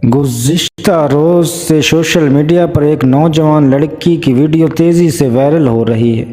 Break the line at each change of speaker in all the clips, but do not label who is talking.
गुज़िश्ता रोज़ से social media पर एक नौजवान लड़की की वीडियो तेज़ी से वायरल हो रही है,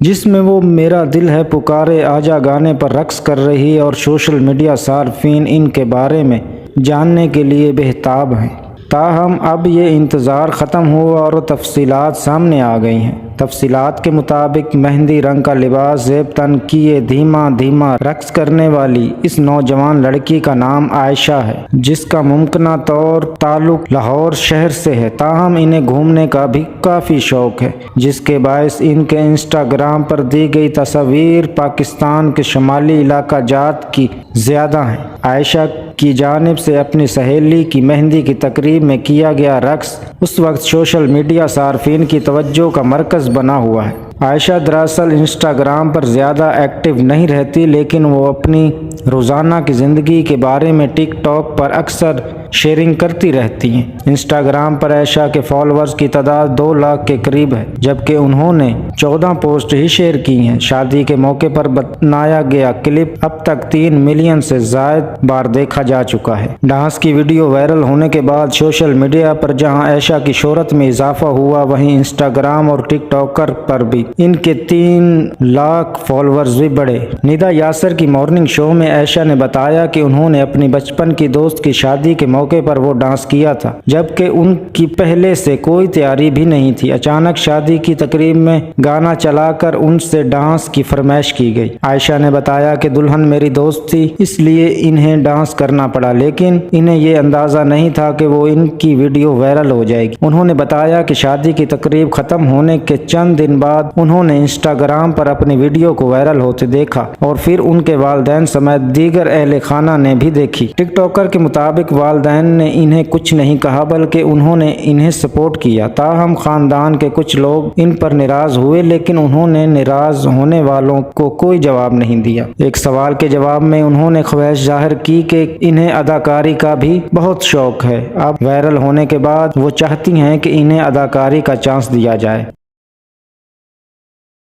जिसमें वो मेरा दिल है पुकारे आजा गाने पर रक्स कर रही है और सोशल मीडिया सार्फिन इनके बारे में जानने के लिए बेताब हैं। ताहम अब ये इंतज़ार ख़त्म हुआ और तफसीलात सामने आ गई हैं। तफसीलात के मुताबिक मेहंदी रंग का लिबास ज़ेब तन किए धीमा धीमा रक्स करने वाली इस नौजवान लड़की का नाम आयशा है, जिसका मुमकिना तौर ताल्लुक लाहौर शहर से है। ताहम इन्हें घूमने का भी काफ़ी शौक़ है, जिसके बायस इनके इंस्टाग्राम पर दी गई तस्वीर पाकिस्तान के शुमाली इलाका जात की ज़्यादा हैं। आयशा की जानिब से अपनी सहेली की मेहंदी की तकरीब में किया गया रक्स उस वक्त सोशल मीडिया सार्फिन की तवज्जो का मरकज़ बना हुआ है। आयशा दरअसल इंस्टाग्राम पर ज़्यादा एक्टिव नहीं रहती, लेकिन वो अपनी रोज़ाना की ज़िंदगी के बारे में टिकटॉक पर अक्सर शेयरिंग करती रहती हैं। इंस्टाग्राम पर आयशा के फॉलोअर्स की तादाद 2 लाख के करीब है, जबकि उन्होंने 14 पोस्ट ही शेयर की हैं। शादी के मौके पर बनाया गया क्लिप अब तक 3 मिलियन से ज़ायद बार देखा जा चुका है। डांस की वीडियो वायरल होने के बाद सोशल मीडिया पर जहां आयशा की शोहरत में इजाफा हुआ, वहीं इंस्टाग्राम और टिकटॉकर पर भी इनके 3 लाख फॉलोअर्स भी बढ़े। निदा यासर की मॉर्निंग शो में आयशा ने बताया कि उन्होंने अपनी बचपन की दोस्त की शादी के मौके पर वो डांस किया था, जबकि उनकी पहले से कोई तैयारी भी नहीं थी। अचानक शादी की तकरीब में गाना चलाकर उनसे डांस की फरमाइश की गई। आयशा ने बताया कि दुल्हन मेरी दोस्त थी, इसलिए इन्हें डांस करना पड़ा, लेकिन इन्हें ये अंदाजा नहीं था कि वो इनकी वीडियो वायरल हो जाएगी। उन्होंने बताया कि शादी की तकरीब खत्म होने के चंद दिन बाद उन्होंने इंस्टाग्राम पर अपनी वीडियो को वायरल होते देखा और फिर उनके वालिदैन समेत दीगर अहले खाना ने भी देखी। टिकटॉकर के मुताबिक वालिदैन ने इन्हें कुछ नहीं कहा, बल्कि उन्होंने इन्हें सपोर्ट किया। ताहम खानदान के कुछ लोग इन पर नाराज हुए, लेकिन उन्होंने नाराज होने वालों को कोई जवाब नहीं दिया। एक सवाल के जवाब में उन्होंने ख्वाहिश जाहिर की कि इन्हें अदाकारी का भी बहुत शौक है। अब वायरल होने के बाद वो चाहती हैं कि इन्हें अदाकारी का चांस दिया जाए।